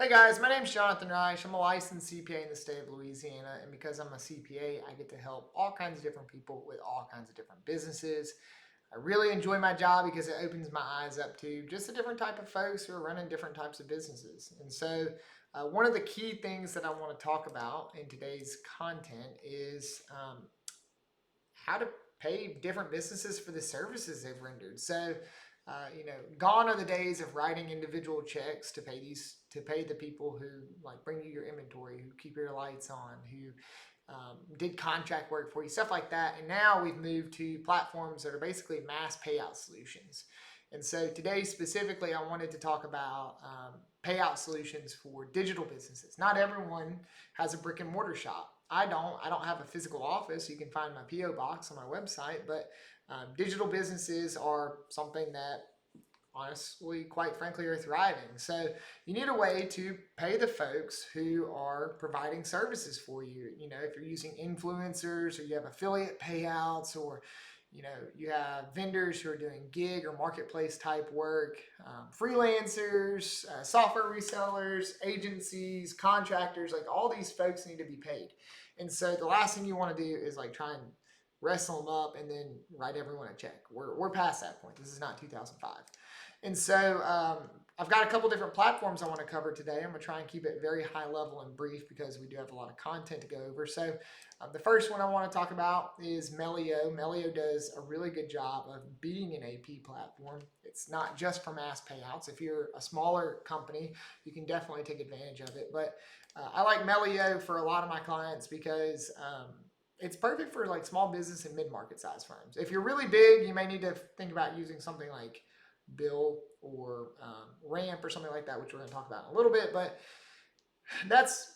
Hey guys, my name is Jonathan Reich. I'm a licensed CPA in the state of Louisiana, and because I'm a CPA, I get to help all kinds of different people with all kinds of different businesses. I really enjoy my job because it opens my eyes up to just a different type of folks who are running different types of businesses. And so, one of the key things that I want to talk about in today's content is how to pay different businesses for the services they've rendered. So, gone are the days of writing individual checks to pay the people who like bring you your inventory, who keep your lights on, who did contract work for you, stuff like that. And now we've moved to platforms that are basically mass payout solutions. And so today specifically, I wanted to talk about payout solutions for digital businesses. Not everyone has a brick and mortar shop. I don't. I don't have a physical office. You can find my PO box on my website, but digital businesses are something that honestly, quite frankly, are thriving. So you need a way to pay the folks who are providing services for you. You know, if you're using influencers or you have affiliate payouts or you have vendors who are doing gig or marketplace type work, freelancers, software resellers, agencies, contractors, like all these folks need to be paid. And so the last thing you want to do is like try and wrestle them up and then write everyone a check. We're past that point. This is not 2005. And so I've got a couple different platforms I want to cover today. I'm going to try and keep it very high level and brief because we do have a lot of content to go over. So the first one I want to talk about is Melio. Melio does a really good job of being an AP platform. It's not just for mass payouts. If you're a smaller company, you can definitely take advantage of it. But I like Melio for a lot of my clients because it's perfect for like small business and mid-market size firms. If you're really big, you may need to think about using something like Bill or Ramp or something like that, which we're going to talk about in a little bit. But that's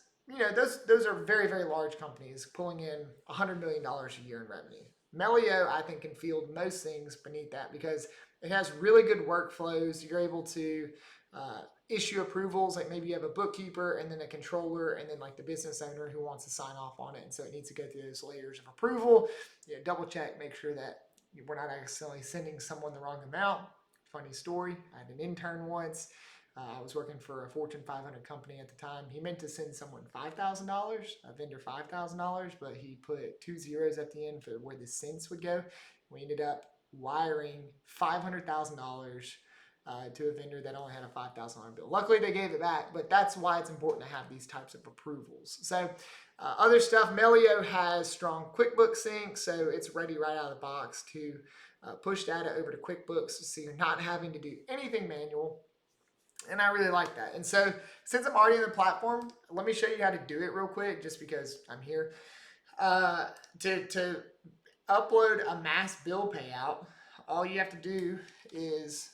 those are very large companies pulling in $100 million a year in revenue. Melio, I think, can field most things beneath that because it has really good workflows. You're able to issue approvals, like maybe you have a bookkeeper and then a controller and then like the business owner who wants to sign off on it, and so it needs to go through those layers of approval. Double check, make sure that we're not accidentally sending someone the wrong amount. Funny story, I had an intern once. I was working for a Fortune 500 company at the time. He meant to send someone $5,000, a vendor $5,000, but he put two zeros at the end for where the cents would go. We ended up wiring $500,000 to a vendor that only had a $5,000 bill. Luckily, they gave it back, but that's why it's important to have these types of approvals. So, other stuff, Melio has strong QuickBooks sync, so it's ready right out of the box to push data over to QuickBooks, so you're not having to do anything manual. And I really like that. And so, since I'm already in the platform, let me show you how to do it real quick, just because I'm here. To upload a mass bill payout, all you have to do is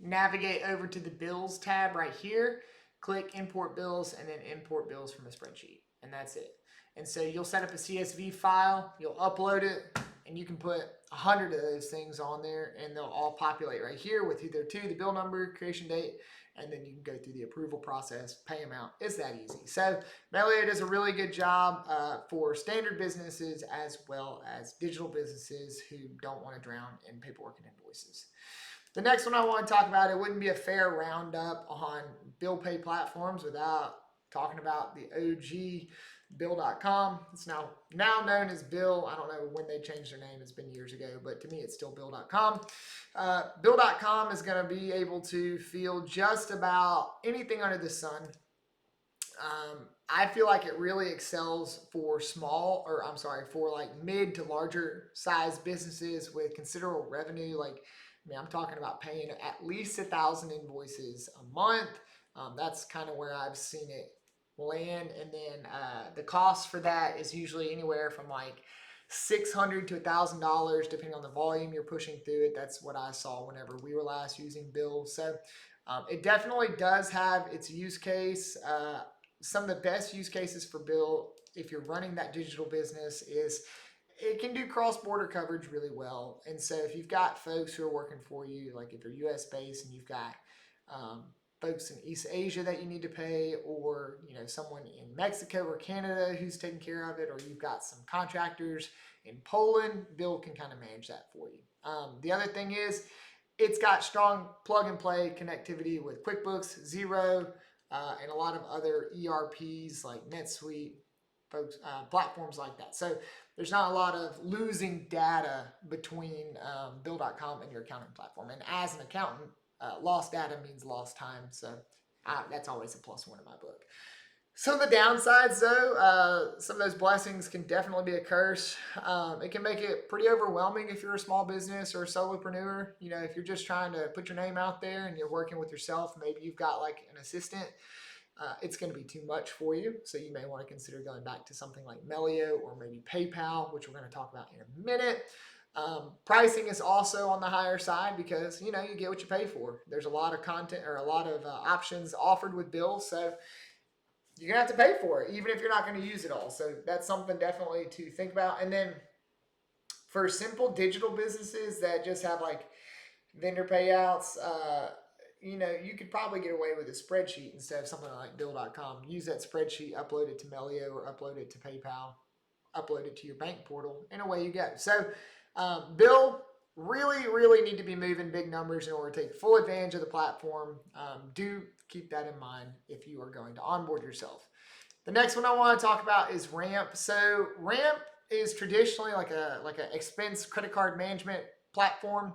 navigate over to the bills tab right here, click import bills, and then import bills from a spreadsheet. And that's it. And so you'll set up a CSV file, you'll upload it, and you can put 100 of those things on there, and they'll all populate right here with either the bill number, creation date, and then you can go through the approval process, pay them out. It's that easy. So Melio does a really good job for standard businesses as well as digital businesses who don't want to drown in paperwork and invoices. The next one I want to talk about, it wouldn't be a fair roundup on bill pay platforms without talking about the OG Bill.com. It's now known as Bill. I don't know when they changed their name. It's been years ago, but to me, it's still Bill.com. Bill.com is going to be able to field just about anything under the sun. I feel like it really excels for for like mid to larger size businesses with considerable revenue. I'm talking about paying at least 1,000 invoices a month. That's kind of where I've seen it land. And then the cost for that is usually anywhere from like $600 to $1,000, depending on the volume you're pushing through it. That's what I saw whenever we were last using Bill. So it definitely does have its use case. Some of the best use cases for Bill, if you're running that digital business, is it can do cross-border coverage really well. And so if you've got folks who are working for you, like if you're US based and you've got folks in East Asia that you need to pay, or someone in Mexico or Canada who's taking care of it, or you've got some contractors in Poland, Bill can kind of manage that for you. The other thing is it's got strong plug and play connectivity with QuickBooks, Xero, and a lot of other ERPs like NetSuite, folks, platforms like that. So there's not a lot of losing data between Bill.com and your accounting platform. And as an accountant, lost data means lost time. So that's always a plus one in my book. Some of the downsides, though, some of those blessings can definitely be a curse. It can make it pretty overwhelming if you're a small business or a solopreneur. You know, if you're just trying to put your name out there and you're working with yourself, maybe you've got like an assistant, it's going to be too much for you. So you may want to consider going back to something like Melio or maybe PayPal, which we're going to talk about in a minute. Pricing is also on the higher side because, you know, you get what you pay for. There's a lot of content or a lot of options offered with bills. So you're going to have to pay for it, even if you're not going to use it all. So that's something definitely to think about. And then for simple digital businesses that just have like vendor payouts, you know, you could probably get away with a spreadsheet instead of something like Bill.com. Use that spreadsheet, upload it to Melio or upload it to PayPal, upload it to your bank portal, and away you go. So Bill, really need to be moving big numbers in order to take full advantage of the platform. Do keep that in mind if you are going to onboard yourself. The next one I want to talk about is Ramp. So Ramp is traditionally like a expense credit card management platform.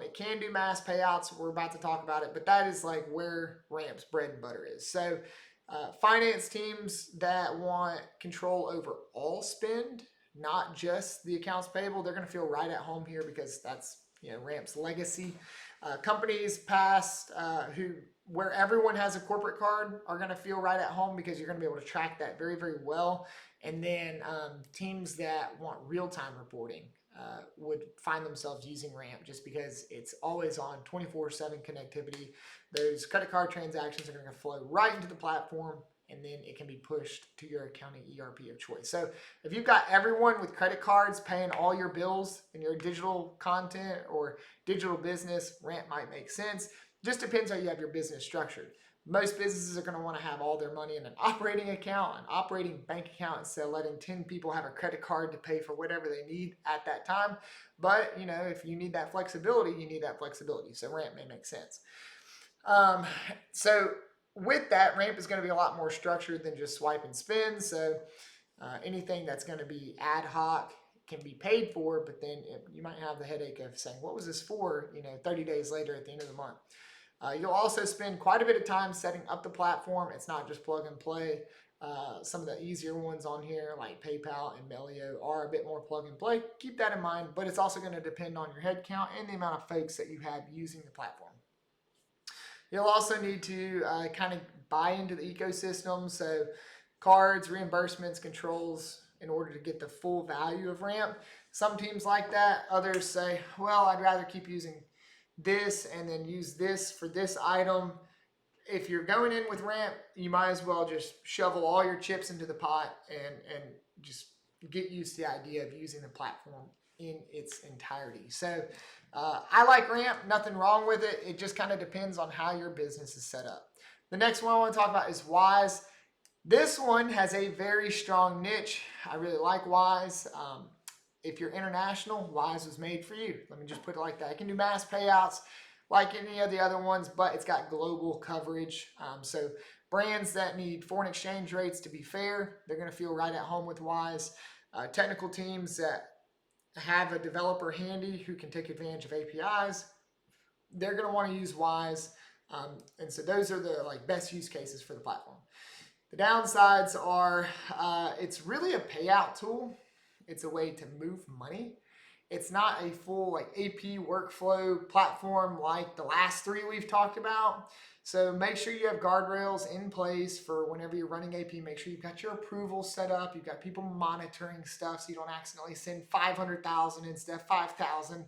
It can do mass payouts. We're about to talk about it, but that is like where Ramp's bread and butter is. So finance teams that want control over all spend, not just the accounts payable, they're going to feel right at home here because that's, you know, Ramp's legacy. Companies past where everyone has a corporate card are going to feel right at home because you're going to be able to track that very well. And then teams that want real-time reporting would find themselves using Ramp just because it's always on 24/7 connectivity. Those credit card transactions are going to flow right into the platform, and then it can be pushed to your accounting ERP of choice. So if you've got everyone with credit cards paying all your bills in your digital content or digital business, Ramp might make sense. Just depends how you have your business structured. Most businesses are going to want to have all their money in an operating account, an operating bank account, instead of letting 10 people have a credit card to pay for whatever they need at that time. But, you know, if you need that flexibility, you need that flexibility. So Ramp may make sense. So with that, Ramp is going to be a lot more structured than just swipe and spend. So anything that's going to be ad hoc can be paid for, but then you might have the headache of saying, what was this for, 30 days later at the end of the month. You'll also spend quite a bit of time setting up the platform. It's not just plug and play. Some of the easier ones on here like PayPal and Melio are a bit more plug and play. Keep that in mind, but it's also going to depend on your head count and the amount of folks that you have using the platform. You'll also need to kind of buy into the ecosystem. So cards, reimbursements, controls in order to get the full value of Ramp. Some teams like that. Others say, well, I'd rather keep using this and then use this for this item. If you're going in with Ramp, you might as well just shovel all your chips into the pot and just get used to the idea of using the platform in its entirety. So I like Ramp, nothing wrong with it. It just kind of depends on how your business is set up. The next one I want to talk about is Wise. This one has a very strong niche. I really like Wise. If you're international, Wise was made for you. Let me just put it like that. It can do mass payouts like any of the other ones, but it's got global coverage. So brands that need foreign exchange rates to be fair, they're going to feel right at home with Wise. Technical teams that have a developer handy who can take advantage of APIs, they're going to want to use Wise. And so those are the best use cases for the platform. The downsides are it's really a payout tool. It's a way to move money. It's not a full AP workflow platform like the last three we've talked about. So make sure you have guardrails in place for whenever you're running AP. Make sure you've got your approvals set up. You've got people monitoring stuff so you don't accidentally send 500,000 instead of 5,000.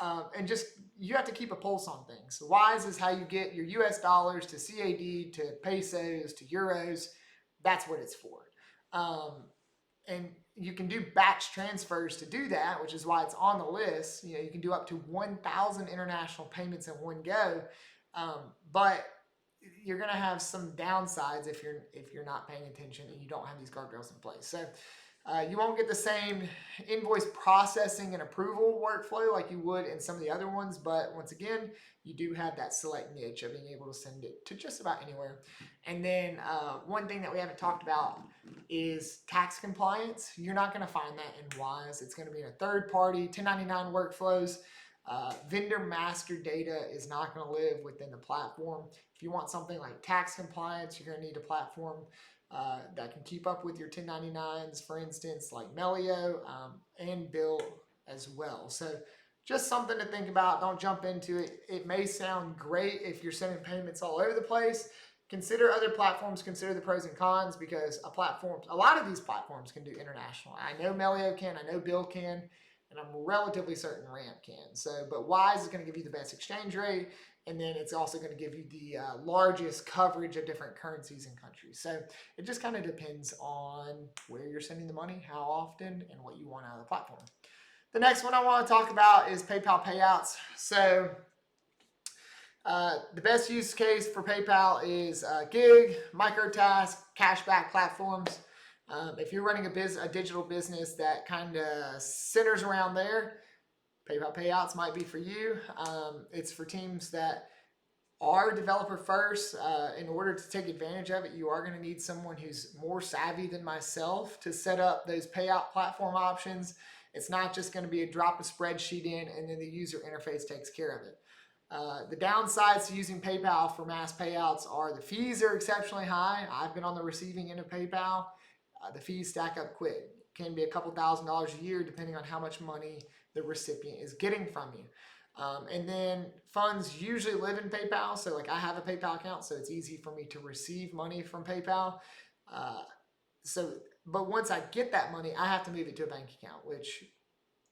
And just you have to keep a pulse on things. So Wise is how you get your US dollars to CAD to pesos to euros. That's what it's for. And you can do batch transfers to do that, which is why it's on the list. You can do up to 1,000 international payments in one go, but you're going to have some downsides if you're not paying attention and you don't have these guardrails in place. So You won't get the same invoice processing and approval workflow like you would in some of the other ones, but once again, you do have that select niche of being able to send it to just about anywhere. And then one thing that we haven't talked about is tax compliance. You're not going to find that in Wise. It's going to be in a third party, 1099 workflows. Vendor master data is not going to live within the platform. If you want something like tax compliance, you're going to need a platform that can keep up with your 1099s, for instance, like Melio and Bill as well. So just something to think about. Don't jump into it. It may sound great if you're sending payments all over the place. Consider other platforms, consider the pros and cons, because a lot of these platforms can do international. I know Melio can, I know Bill can, and I'm relatively certain Ramp can. So, but Wise is going to give you the best exchange rate, and then it's also going to give you the largest coverage of different currencies and countries. So it just kind of depends on where you're sending the money, how often, and what you want out of the platform. The next one I want to talk about is PayPal Payouts. So the best use case for PayPal is gig, microtask, cashback platforms. If you're running a digital business that kind of centers around there, PayPal Payouts might be for you. It's for teams that are developer first. In order to take advantage of it, you are going to need someone who's more savvy than myself to set up those payout platform options. It's not just going to be a drop a spreadsheet in and then the user interface takes care of it. The downsides to using PayPal for mass payouts are the fees are exceptionally high. I've been on the receiving end of PayPal. The fees stack up quick. It can be a couple $1,000s a year depending on how much money the recipient is getting from you. And then funds usually live in PayPal. So like I have a PayPal account, so it's easy for me to receive money from PayPal. But once I get that money, I have to move it to a bank account, which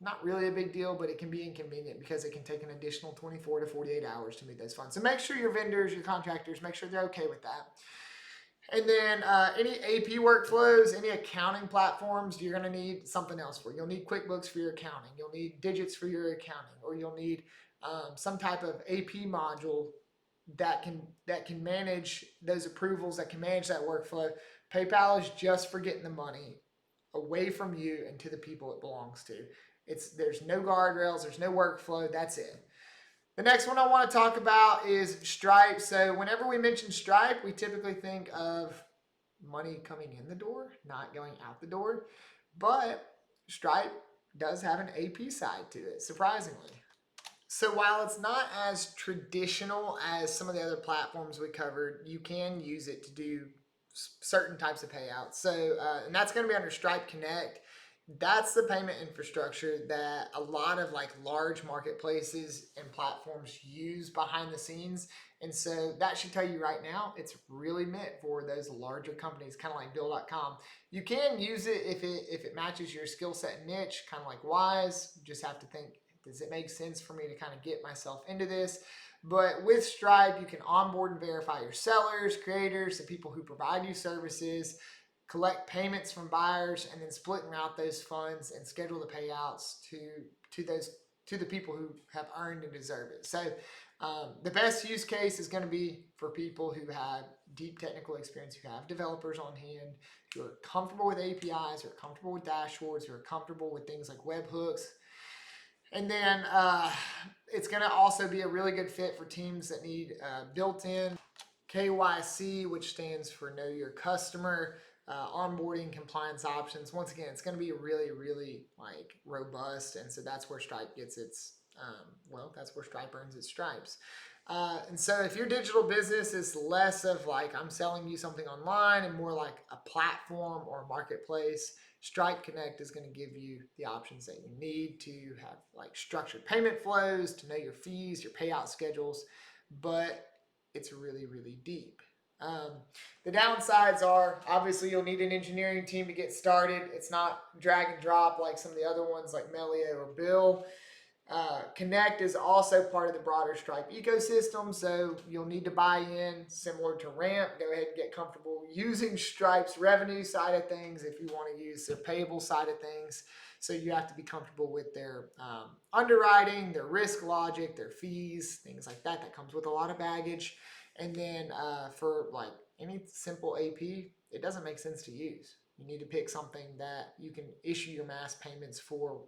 not really a big deal, but it can be inconvenient because it can take an additional 24 to 48 hours to move those funds. So make sure your vendors, your contractors, make sure they're okay with that. And then any AP workflows, any accounting platforms, you're going to need something else for. You'll need QuickBooks for your accounting. You'll need Digits for your accounting, or you'll need some type of AP module that can manage those approvals, that can manage that workflow. PayPal is just for getting the money away from you and to the people it belongs to. There's no guardrails, there's no workflow. That's it. The next one I want to talk about is Stripe. So whenever we mention Stripe, we typically think of money coming in the door, not going out the door. But Stripe does have an AP side to it, surprisingly. So while it's not as traditional as some of the other platforms we covered, you can use it to do certain types of payouts. So, and that's going to be under Stripe Connect. That's the payment infrastructure that a lot of like large marketplaces and platforms use behind the scenes. And so that should tell you right now, it's really meant for those larger companies, kind of like Bill.com. You can use it if it matches your skill set and niche, kind of like Wise. You just have to think, does it make sense for me to kind of get myself into this? But with Stripe, you can onboard and verify your sellers, creators, the people who provide you services, collect payments from buyers, and then split and route those funds and schedule the payouts to the people who have earned and deserve it. So the best use case is going to be for people who have deep technical experience, who have developers on hand, who are comfortable with APIs, who are comfortable with dashboards, who are comfortable with things like webhooks. And then it's going to also be a really good fit for teams that need built-in KYC, which stands for Know Your Customer, onboarding compliance options. Once again, it's going to be really, really like robust, and so that's where Stripe gets its that's where Stripe earns its stripes. And so if your digital business is less of like I'm selling you something online and more like a platform or a marketplace, Stripe Connect is going to give you the options that you need to have like structured payment flows, to know your fees, your payout schedules, but it's really, really deep. The downsides are obviously you'll need an engineering team to get started. It's not drag and drop like some of the other ones like Melio or Bill. Connect is also part of the broader Stripe ecosystem, so you'll need to buy in similar to Ramp. Go ahead and get comfortable using Stripe's revenue side of things if you want to use their payable side of things. So you have to be comfortable with their underwriting, their risk logic, their fees, things like that. That comes with a lot of baggage. And then for like any simple AP, it doesn't make sense to use. You need to pick something that you can issue your mass payments for,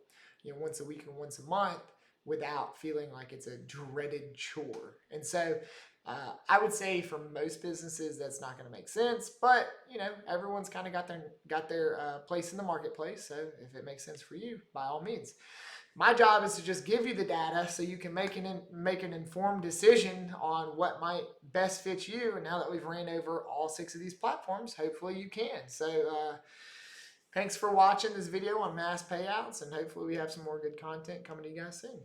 once a week or once a month without feeling like it's a dreaded chore. And so I would say for most businesses that's not going to make sense, but everyone's kind of got their place in the marketplace. So if it makes sense for you, by all means. My job is to just give you the data so you can make an informed decision on what might best fit you. And now that we've ran over all 6 of these platforms, hopefully you can. So thanks for watching this video on mass payouts, and hopefully we have some more good content coming to you guys soon.